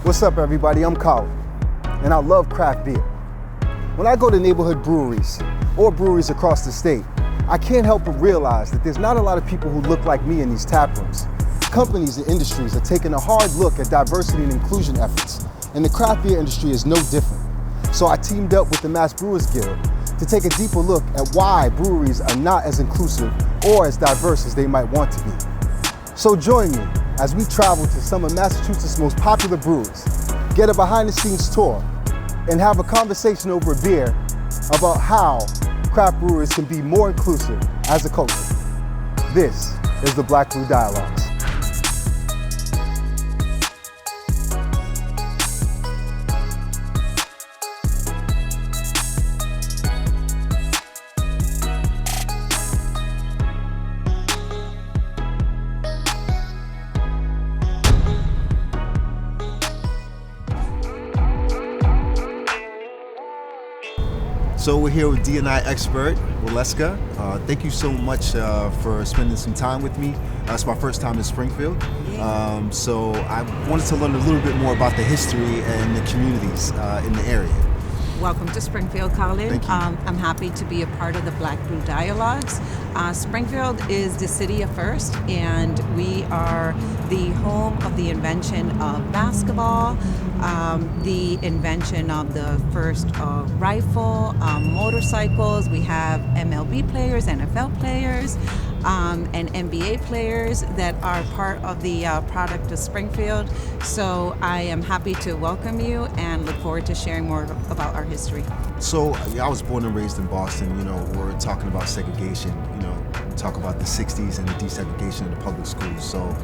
What's up, everybody? I'm Collin, and I love craft beer. When I go to neighborhood breweries or breweries across the state, I can't help but realize that there's not a lot of people who look like me in these tap rooms. Companies and industries are taking a hard look at diversity and inclusion efforts, and the craft beer industry is no different. So I teamed up with the Mass Brewers Guild to take a deeper look at why breweries are not as inclusive or as diverse as they might want to be. So join me as we travel to some of Massachusetts' most popular breweries, get a behind-the-scenes tour, and have a conversation over a beer about how craft brewers can be more inclusive as a culture. This is the Black Brew Dialogues. So we're here with D&I expert, Waleska. Thank you so much for spending some time with me. It's my first time in Springfield. So I wanted to learn a little bit more about the history and the communities in the area. Welcome to Springfield, Collin. Thank you. I'm happy to be a part of the Black Brew Dialogues. Springfield is the city of first, and we are the home of the invention of basketball, the invention of the first rifle, motorcycles. We have MLB players, NFL players, and NBA players that are part of the product of Springfield. So I am happy to welcome you and look forward to sharing more about our history. So I was born and raised in Boston. We're talking about segregation. We talk about the 60s and the desegregation of the public schools. So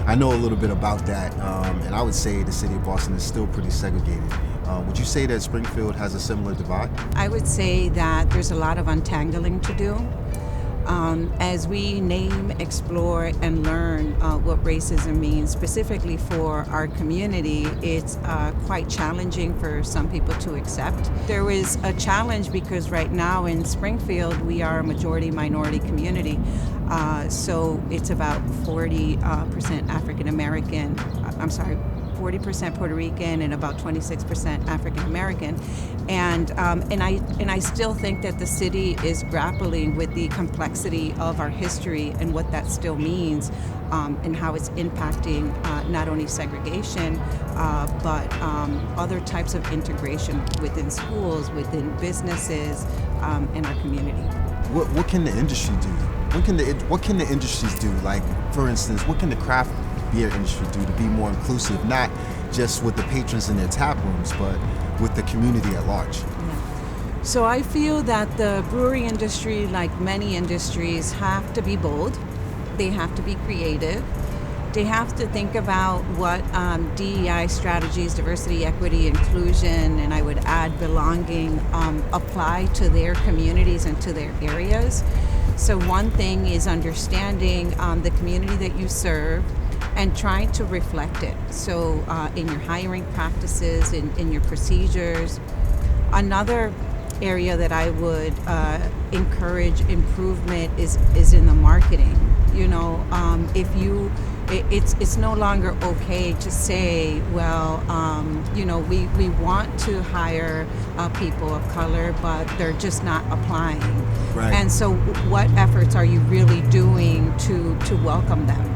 I know a little bit about that, and I would say the city of Boston is still pretty segregated. Would you say that Springfield has a similar divide? I would say that there's a lot of untangling to do. As we name, explore, and learn what racism means specifically for our community, it's quite challenging for some people to accept. There is a challenge because right now in Springfield, we are a majority minority community. So it's about 40% African American, 40% Puerto Rican and about 26% African American, and I still think that the city is grappling with the complexity of our history and what that still means, and how it's impacting not only segregation but other types of integration within schools, within businesses, in our community. What can the industry do? What can the industries do? Like, for instance, what can the craft beer industry do to be more inclusive, not just with the patrons in their tap rooms, but with the community at large? Yeah. So I feel that the brewery industry, like many industries, have to be bold. They have to be creative. They have to think about what DEI strategies, diversity, equity, inclusion, and I would add belonging, apply to their communities and to their areas. So one thing is understanding the community that you serve and trying to reflect it. So in your hiring practices, in your procedures. Another area that I would encourage improvement is in the marketing. It's no longer okay to say, well, we want to hire people of color, but they're just not applying. Right. And so what efforts are you really doing to welcome them?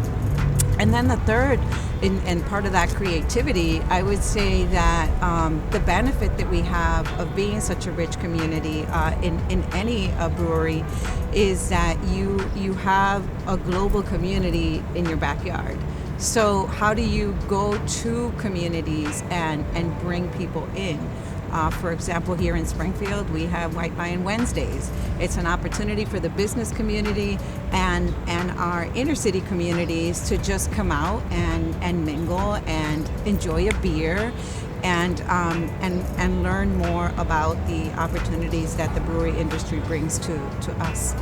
And then the third, and part of that creativity, I would say that the benefit that we have of being such a rich community in any brewery is that you have a global community in your backyard. So how do you go to communities and bring people in? For example, here in Springfield, we have White Lion Wednesdays. It's an opportunity for the business community and our inner city communities to just come out and mingle and enjoy a beer and learn more about the opportunities that the brewery industry brings to us.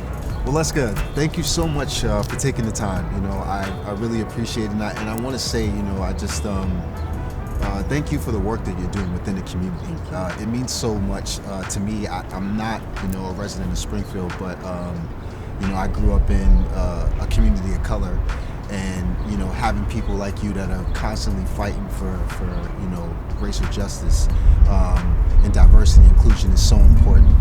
Well, Waleska, thank you so much for taking the time. I really appreciate it, and I want to say, I just thank you for the work that you're doing within the community. It means so much to me. I'm not, a resident of Springfield, but I grew up in a community of color, and having people like you that are constantly fighting for racial justice and diversity and inclusion is so important.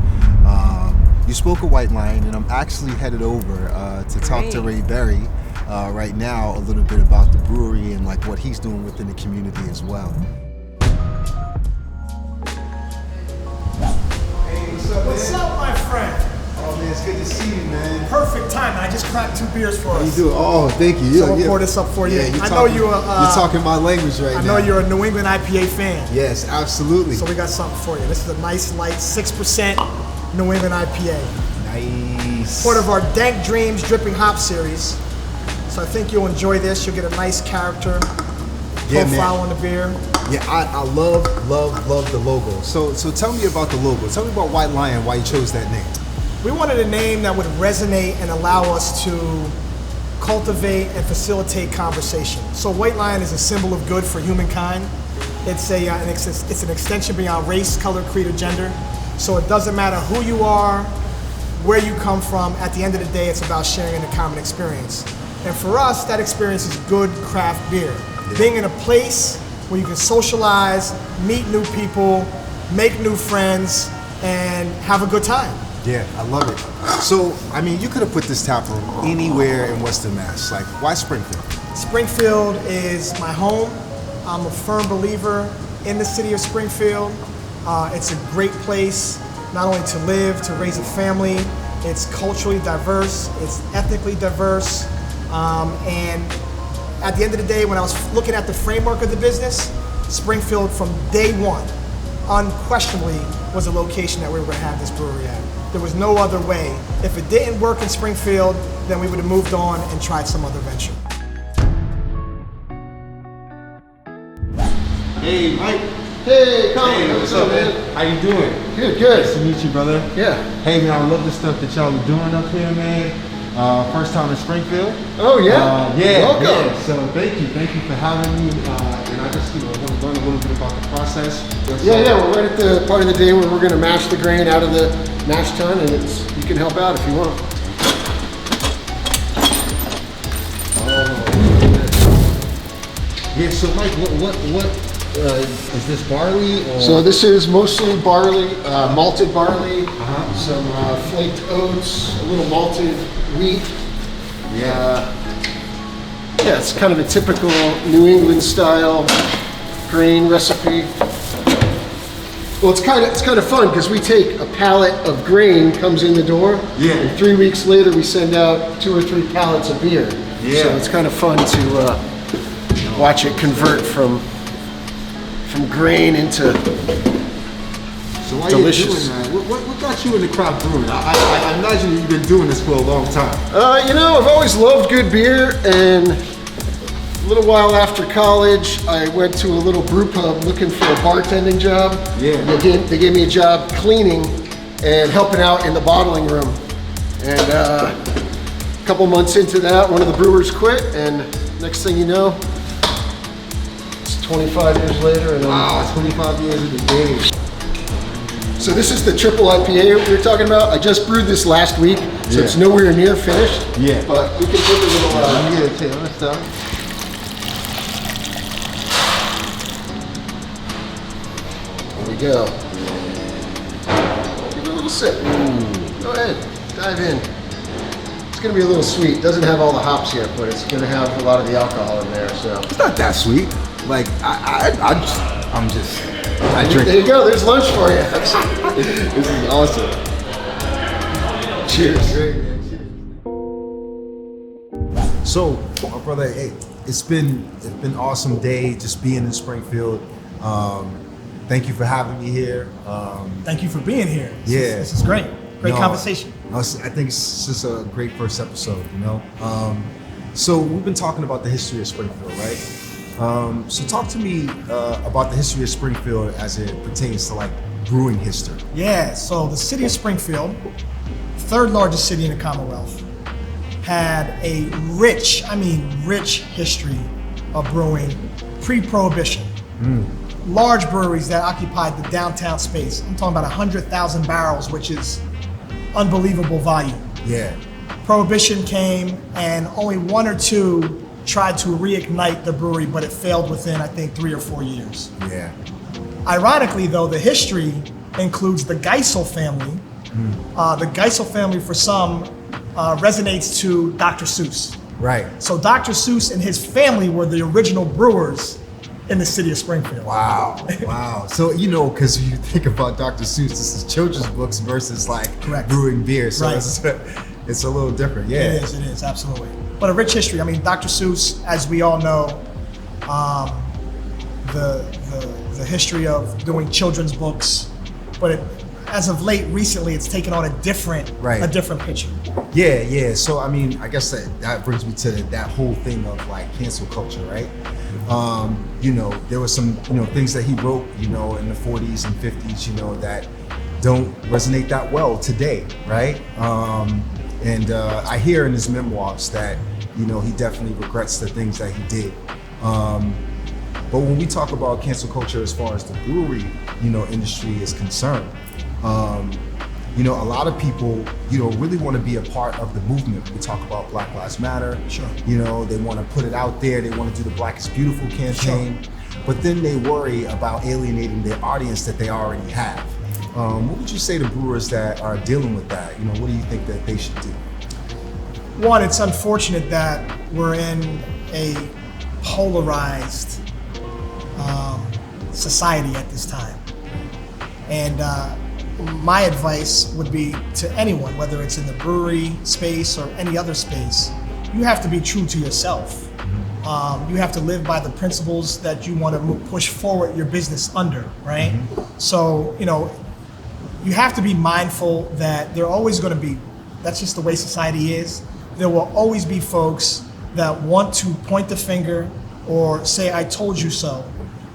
You spoke of White Lion, and I'm actually headed over to talk to Ray Berry right now a little bit about the brewery and like what he's doing within the community as well. Hey, what's up, man? What's up, my friend? Oh man, it's good to see you, man. Perfect time. I just cracked 2 beers for us. How you doing? Oh, thank you. So we'll pour this up for you. I know you're talking my language right now. I know you're a New England IPA fan. Yes, absolutely. So we got something for you. This is a nice, light 6% New England IPA. Nice. Part of our Dank Dreams Dripping Hop series. So I think you'll enjoy this. You'll get a nice character profile on the beer. Yeah, I love the logo. So tell me about the logo. Tell me about White Lion, why you chose that name. We wanted a name that would resonate and allow us to cultivate and facilitate conversation. So White Lion is a symbol of good for humankind. It's an extension beyond race, color, creed, or gender. So it doesn't matter who you are, where you come from. At the end of the day, it's about sharing a common experience. And for us, that experience is good craft beer. Yeah. Being in a place where you can socialize, meet new people, make new friends, and have a good time. Yeah, I love it. So, I mean, you could have put this tap room anywhere in Western Mass. Like, why Springfield? Springfield is my home. I'm a firm believer in the city of Springfield. It's a great place, not only to live, to raise a family. It's culturally diverse, it's ethnically diverse. And at the end of the day, when I was looking at the framework of the business, Springfield from day one, unquestionably, was a location that we were gonna have this brewery at. There was no other way. If it didn't work in Springfield, then we would have moved on and tried some other venture. Hey, Mike. Hey, Collin. Hey, what's up, man? How you doing? Good. Nice to meet you, brother. Yeah. Hey, man, I love the stuff that y'all are doing up here, man. First time in Springfield. Oh, yeah? Welcome. Yeah. So thank you for having me. And I just want to learn a little bit about the process. Yeah, we're right at the part of the day where we're going to mash the grain out of the mash tun, and you can help out if you want. Yeah. So, Mike, what is this barley? Or? So this is mostly barley, malted barley, some flaked oats, a little malted wheat. Yeah. Yeah, it's kind of a typical New England style grain recipe. Well, it's kind of fun because we take a pallet of grain comes in the door, and 3 weeks later we send out 2 or 3 pallets of beer. Yeah. So it's kind of fun to watch it convert from grain into So why delicious. You doing that? What got you into craft brewing? I imagine you've been doing this for a long time. I've always loved good beer, and a little while after college, I went to a little brew pub looking for a bartending job. Yeah. They gave me a job cleaning and helping out in the bottling room. And a couple months into that, one of the brewers quit, and next thing you know, it's 25 years later. And wow, 25 years in the game. So this is the triple IPA we were talking about. I just brewed this last week, so it's nowhere near finished. Yeah. But we can put a little. Take on stuff. There we go. Give it a little sip. Go ahead, dive in. It's gonna be a little sweet. Doesn't have all the hops yet, but it's gonna have a lot of the alcohol in there. So It's not that sweet. Like, I drink. there you go. There's lunch for you. This is awesome. Cheers. So, my brother, hey, it's been awesome day just being in Springfield. Thank you for having me here. Thank you for being here. This is great. Great conversation. I think it's just a great first episode, So we've been talking about the history of Springfield, right? So talk to me about the history of Springfield as it pertains to like brewing history. Yeah, so the city of Springfield, third largest city in the Commonwealth, had a rich history of brewing pre-Prohibition. Large breweries that occupied the downtown space. I'm talking about 100,000 barrels, which is unbelievable volume. Yeah. Prohibition came and only 1 or 2 tried to reignite the brewery, but it failed within, I think, 3 or 4 years. Yeah. Ironically, though, the history includes the Geisel family. The Geisel family, for some, resonates to Dr. Seuss. Right. So Dr. Seuss and his family were the original brewers in the city of Springfield. Wow. Wow. So, you know, because you think about Dr. Seuss, this is children's books versus like Correct. brewing beer. So Right. it's a little different. Yeah. It is, absolutely. But a rich history. I mean, Dr. Seuss, as we all know, the history of doing children's books, but as of late, recently, it's taken on a different picture. Yeah, yeah. So I mean, I guess that brings me to that whole thing of like cancel culture, right? You know, there were some, you know, things that he wrote, you know, in the 40s and 50s, you know, that don't resonate that well today, right? And I hear in his memoirs that, you know, he definitely regrets the things that he did. But when we talk about cancel culture as far as the brewery, you know, industry is concerned, you know, a lot of people, you know, really want to be a part of the movement. We talk about Black Lives Matter. Sure. You know, they want to put it out there. They want to do the Black is Beautiful campaign. Sure. But then they worry about alienating their audience that they already have. What would you say to brewers that are dealing with that? You know, what do you think that they should do? One, it's unfortunate that we're in a polarized society at this time. And my advice would be to anyone, whether it's in the brewery space or any other space, you have to be true to yourself. You have to live by the principles that you want to push forward your business under, right? Mm-hmm. So, you know, you have to be mindful that there are always going to be, that's just the way society is. There will always be folks that want to point the finger or say, I told you so.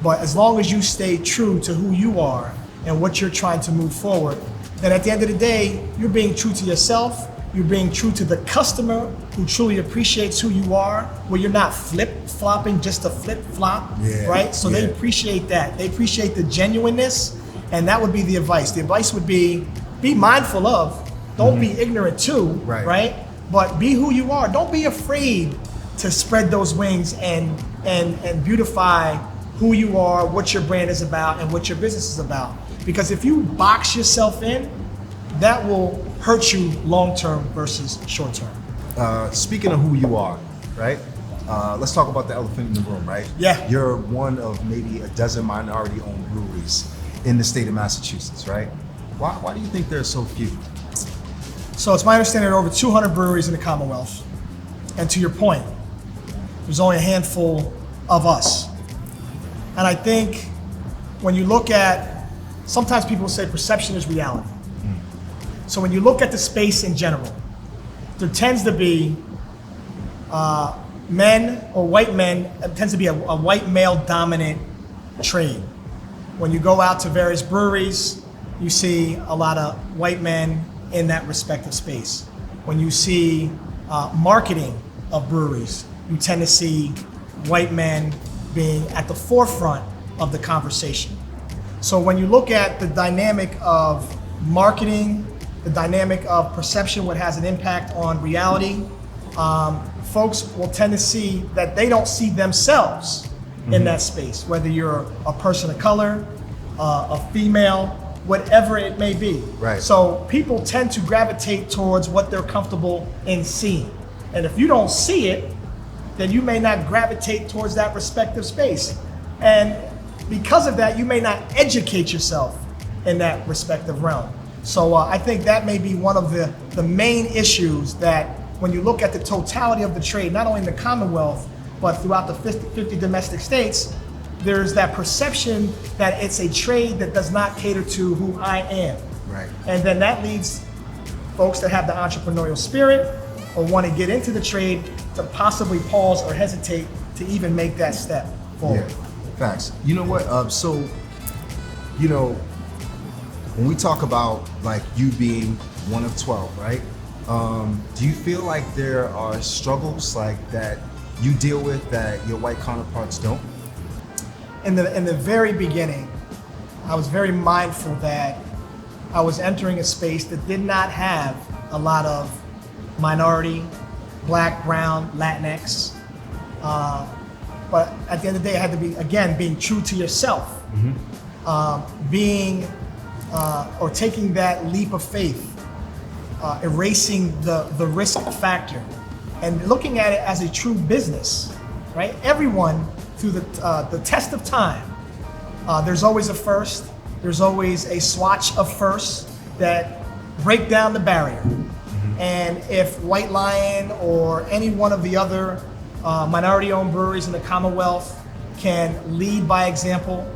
But as long as you stay true to who you are and what you're trying to move forward, then at the end of the day, you're being true to yourself, you're being true to the customer who truly appreciates who you are, where you're not flip-flopping just to flip-flop, right? So they appreciate that. They appreciate the genuineness, and that would be the advice. The advice would be mindful of, don't be ignorant too, right? But be who you are. Don't be afraid to spread those wings and beautify who you are, what your brand is about, and what your business is about. Because if you box yourself in, that will hurt you long-term versus short-term. Speaking of who you are, right? Let's talk about the elephant in the room, right? Yeah. You're one of maybe a dozen minority-owned breweries in the state of Massachusetts, right? Why do you think there are so few? So it's my understanding there are over 200 breweries in the Commonwealth. And to your point, there's only a handful of us. And I think when you look at, sometimes people say perception is reality. So when you look at the space in general, there tends to be men or white men, it tends to be a white male dominant trade. When you go out to various breweries, you see a lot of white men in that respective space. When you see marketing of breweries, you tend to see white men being at the forefront of the conversation. So when you look at the dynamic of marketing, the dynamic of perception, what has an impact on reality, folks will tend to see that they don't see themselves in that space, whether you're a person of color, a female, whatever it may be. Right. So people tend to gravitate towards what they're comfortable in seeing. And if you don't see it, then you may not gravitate towards that respective space. And because of that, you may not educate yourself in that respective realm. So I think that may be one of the main issues that when you look at the totality of the trade, not only in the Commonwealth, but throughout the 50 domestic states, there's that perception that it's a trade that does not cater to who I am. Right. And then that leads folks that have the entrepreneurial spirit or want to get into the trade to possibly pause or hesitate to even make that step forward. Yeah, facts. You know what? So, you know, when we talk about like you being one of 12, right? Do you feel like there are struggles like that you deal with that your white counterparts don't? In the very beginning, I was very mindful that I was entering a space that did not have a lot of minority, Black, Brown, Latinx, But at the end of the day, it had to be, again, being true to yourself. Or taking that leap of faith, erasing the risk factor, and looking at it as a true business, right? Everyone, through the test of time, there's always a first, there's always a swatch of firsts that break down the barrier. And if White Lion or any one of the other minority-owned breweries in the Commonwealth can lead by example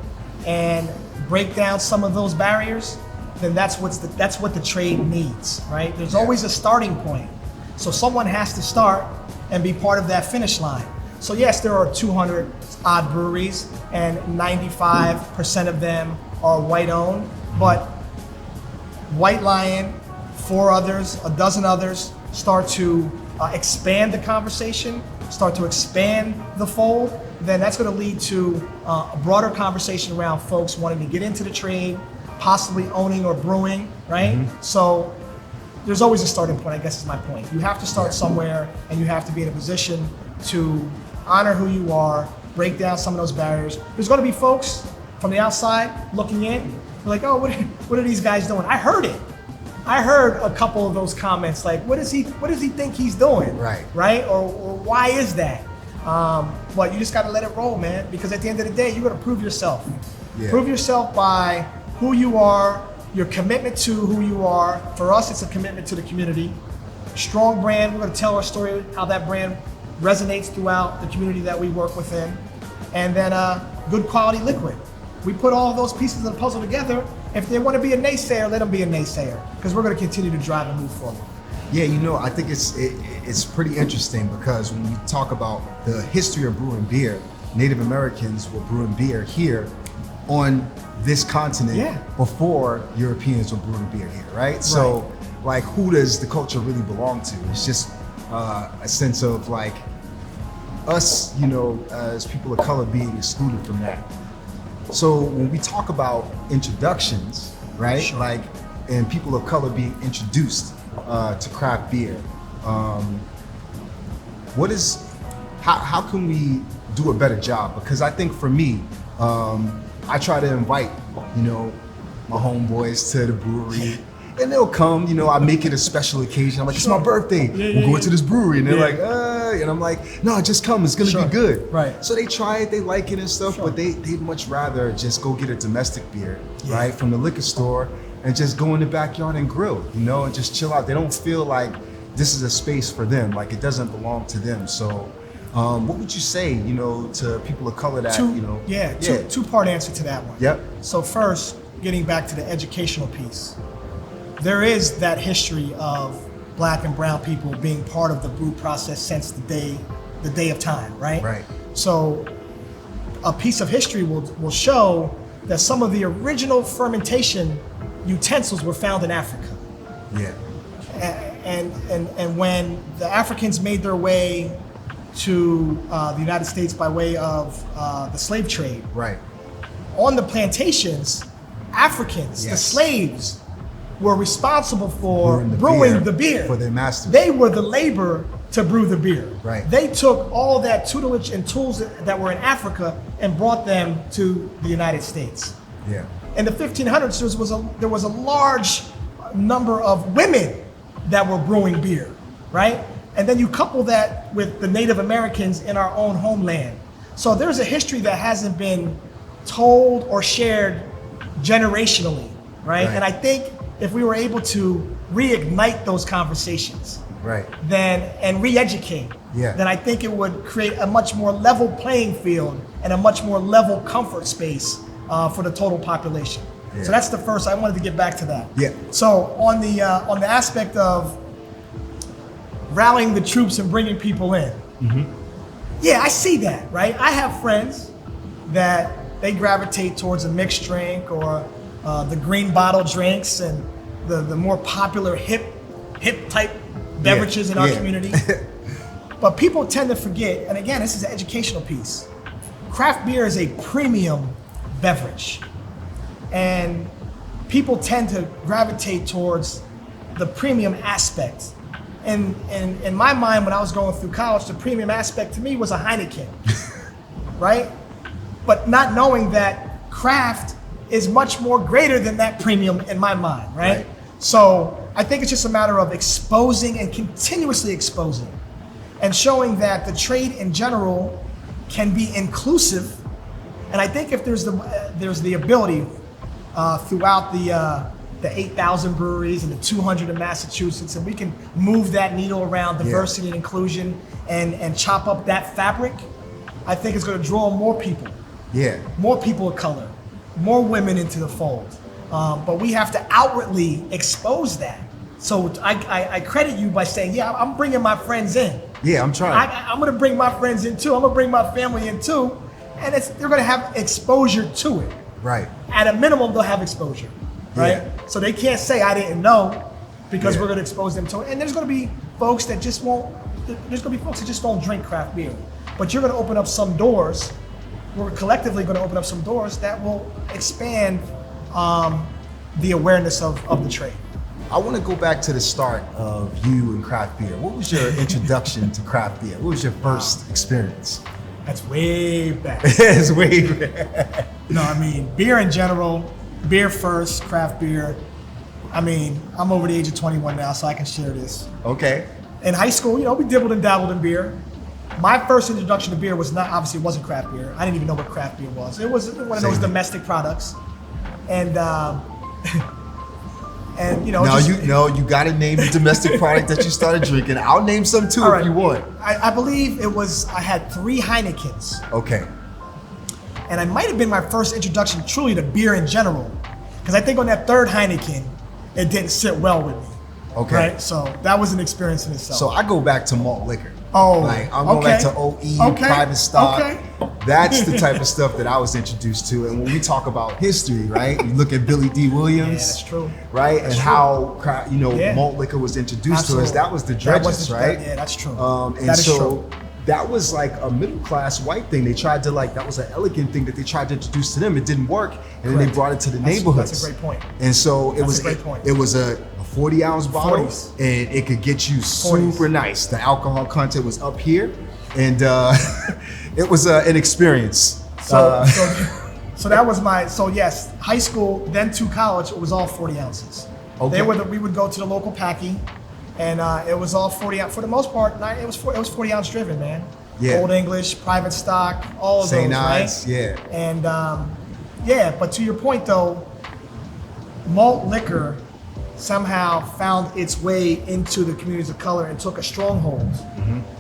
and break down some of those barriers, then that's what the trade needs, right? There's always a starting point. So someone has to start and be part of that finish line. So yes, there are 200 odd breweries and 95% of them are white-owned, but White Lion, 4 others, a dozen others start to expand the conversation, start to expand the fold, then that's going to lead to a broader conversation around folks wanting to get into the trade, possibly owning or brewing, right? So there's always a starting point, I guess is my point. You have to start somewhere, and you have to be in a position to honor who you are, break down some of those barriers. There's going to be folks from the outside looking in, like, oh, what are these guys doing? I heard it. I heard a couple of those comments, like, what does he think he's doing? Right? Or why is that? But you just got to let it roll, man, because at the end of the day, you got to prove yourself. Prove yourself by who you are, your commitment to who you are. For us, it's a commitment to the community. Strong brand, we're going to tell our story, how that brand resonates throughout the community that we work within. And then good quality liquid. We put all of those pieces of the puzzle together. If they want to be a naysayer, let them be a naysayer, because we're going to continue to drive and move forward. Yeah, I think it's pretty interesting, because when you talk about the history of brewing beer, Native Americans were brewing beer here on this continent before Europeans were brewing beer here, right? So, like, who does the culture really belong to? It's just a sense of, like, us, as people of color being excluded from that. So when we talk about introductions, right? Like, and people of color being introduced to craft beer, how can we do a better job? Because I think for me, I try to invite, my homeboys to the brewery, and they'll come, I make it a special occasion. I'm like, it's my birthday. We're going to this brewery. And they're like, and I'm like, no, just come. It's going to be good. Right. So they try it, they like it and stuff, but they'd much rather just go get a domestic beer, right, from the liquor store, and just go in the backyard and grill, and just chill out. They don't feel like this is a space for them, like it doesn't belong to them. So what would you say, to people of color that, two-part answer to that one. Yep. So first, getting back to the educational piece, there is that history of Black and brown people being part of the brew process since the day of time, right? Right. So a piece of history will show that some of the original fermentation utensils were found in Africa. Yeah. And when the Africans made their way to the United States by way of the slave trade, right, on the plantations, Africans, the slaves, were responsible for brewing the beer for their masters. They were the labor to brew the beer. Right. They took all that tutelage and tools that were in Africa and brought them to the United States. Yeah. In the 1500s, there was a large number of women that were brewing beer, right? And then you couple that with the Native Americans in our own homeland. So there's a history that hasn't been told or shared generationally, right? And I think if we were able to reignite those conversations, and re-educate, then I think it would create a much more level playing field and a much more level comfort space for the total population. So that's the first. I wanted to get back to that. So on the aspect of rallying the troops and bringing people in, I see that, right? I have friends that they gravitate towards a mixed drink or the green bottle drinks and the more popular hip type beverages in our community. But people tend to forget, and again, this is an educational piece. Craft beer is a premium beverage. And people tend to gravitate towards the premium aspect in my mind, when I was going through college, the premium aspect to me was a Heineken, right? But not knowing that craft is much more greater than that premium in my mind, right? So I think it's just a matter of exposing and continuously exposing and showing that the trade in general can be inclusive. And I think if there's the ability throughout the 8,000 breweries and the 200 in Massachusetts, and we can move that needle around diversity and inclusion and chop up that fabric, I think it's going to draw more people. Yeah. More people of color, more women into the fold. But we have to outwardly expose that. So I credit you by saying, yeah, I'm bringing my friends in. Yeah, I'm trying. I'm going to bring my friends in too. I'm going to bring my family in too. And they're going to have exposure to it. Right. At a minimum, they'll have exposure. Right? Yeah. So they can't say, I didn't know, because we're going to expose them to it. And there's going to be folks that just won't, there's going to be folks that just don't drink craft beer. But you're going to open up some doors. We're collectively going to open up some doors that will expand the awareness of the trade. I want to go back to the start of you and craft beer. What was your introduction to craft beer? What was your first experience? That's way back. It's way back. No, I mean, beer in general, beer first, craft beer. I mean, I'm over the age of 21 now, so I can share this. Okay. In high school, we dibbled and dabbled in beer. My first introduction to beer was not, obviously it wasn't craft beer. I didn't even know what craft beer was. It was one of those domestic products. And, and now you got to name the domestic product that you started drinking. I'll name some too if you want. I believe I had 3 Heinekens. Okay. And I might have been my first introduction truly to beer in general. Because I think on that 3rd Heineken, it didn't sit well with me. Okay. Right? So that was an experience in itself. So I go back to malt liquor. Oh, like I'm going back to OE, private stock. Okay. That's the type of stuff that I was introduced to. And when we talk about history, right? You look at Billy D. Williams. Yeah, that's true. Right? That's and true. how malt liquor was introduced to us. That was the dredges, right? Yeah, that's true. And that is so true. that was like a middle class white thing. They tried to that was an elegant thing that they tried to introduce to them. It didn't work. And then they brought it to the neighborhoods. That's a great point. And so it was a 40-ounce bottle, 40s. and it could get you super nice. The alcohol content was up here, and it was an experience. So that was yes, high school, then to college, it was all 40 ounces. Okay. We would go to the local packy, and it was all 40 ounce. For the most part, it was 40 ounce driven, man. Yeah. Old English, private stock, all of St. those, Ides, right? yeah. And but to your point though, malt liquor somehow found its way into the communities of color and took a stronghold,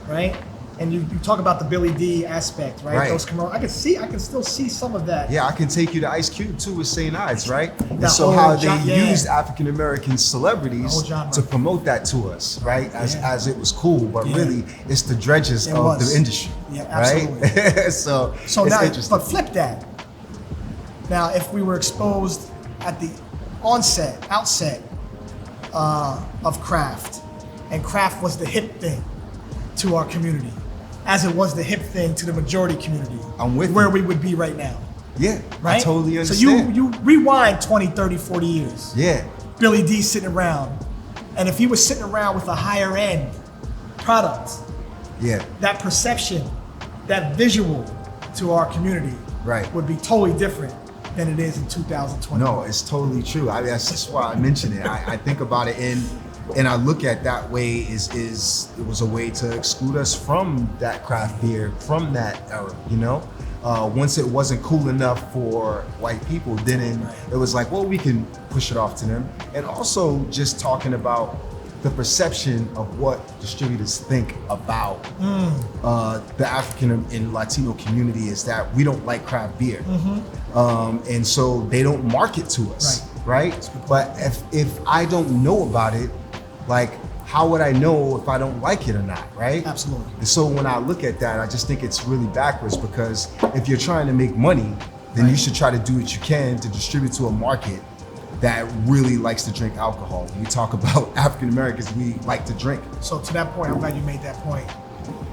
right? And you talk about the Billy D aspect, right? Those commercials, I can still see some of that. Yeah, I can take you to Ice Cube too with St. Ides, right? And That so whole how they used African American celebrities The whole genre. to promote that to us, right? As it was cool, but really it's the dredges of was. the industry, Yeah, absolutely. right? so it's now, interesting. but flip that. Now, if we were exposed at the outset of craft, and craft was the hip thing to our community, as it was the hip thing to the majority community, I'm with where you. we would be right now. Yeah, Right? I totally So understand. you rewind 20, 30, 40 years. Yeah, Billy D sitting around. And if he was sitting around with a higher end product, yeah. that perception, that visual to our community would be totally different than it is in 2020. No, it's totally true. That's why I mention it. I think about it and I look at that way is it was a way to exclude us from that craft beer, from that era, Once it wasn't cool enough for white people, then it was like, well, we can push it off to them. And also just talking about the perception of what distributors think about the African and Latino community is that we don't like craft beer. And so they don't market to us, right? But if I don't know about it, how would I know if I don't like it or not, right? Absolutely. And so when I look at that, I just think it's really backwards, because if you're trying to make money, then you should try to do what you can to distribute to a market that really likes to drink alcohol. When we talk about African Americans, we like to drink. So to that point, I'm glad you made that point.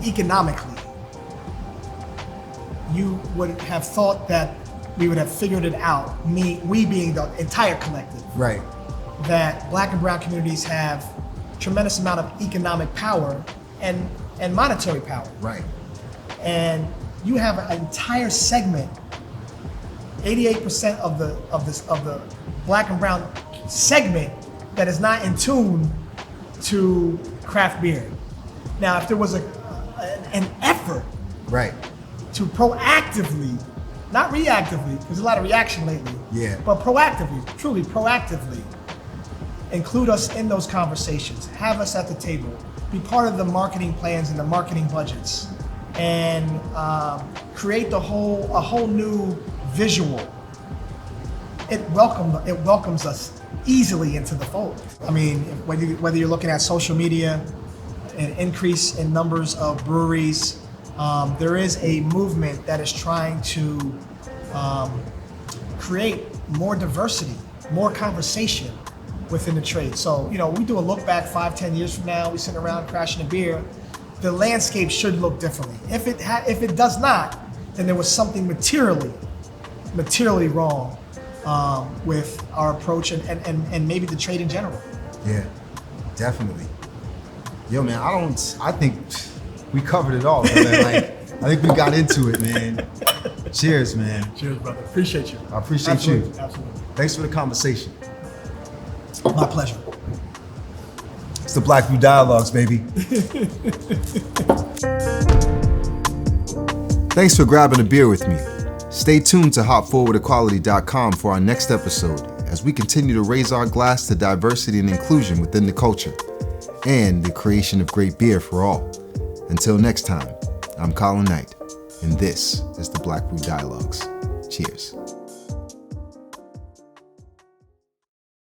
Economically, you would have thought that we would have figured it out, we being the entire collective, Right. that Black and brown communities have tremendous amount of economic power and monetary power. Right. And you have an entire segment, 88% of the black and brown segment that is not in tune to craft beer. Now, if there was an effort Right. to proactively, not reactively, because there's a lot of reaction lately, Yeah. but proactively, truly proactively, include us in those conversations, have us at the table, be part of the marketing plans and the marketing budgets, and create a whole new visual. It welcomes us easily into the fold. I mean, whether you're looking at social media, an increase in numbers of breweries, there is a movement that is trying to create more diversity, more conversation within the trade. So, we do a look back 5-10 years from now, we sit around crashing a beer, the landscape should look differently. If it does not, then there was something materially wrong with our approach and maybe the trade in general. Yeah, definitely. Yo, man, I think we covered it all, man. I think we got into it, man. Cheers, man. Cheers, brother. Appreciate you. I appreciate you. Absolutely. Thanks for the conversation. My pleasure. It's the Black Brew Dialogues, baby. Thanks for grabbing a beer with me. Stay tuned to hopforwardequality.com for our next episode as we continue to raise our glass to diversity and inclusion within the culture and the creation of great beer for all. Until next time, I'm Collin Knight, and this is the Black Brew Dialogues. Cheers.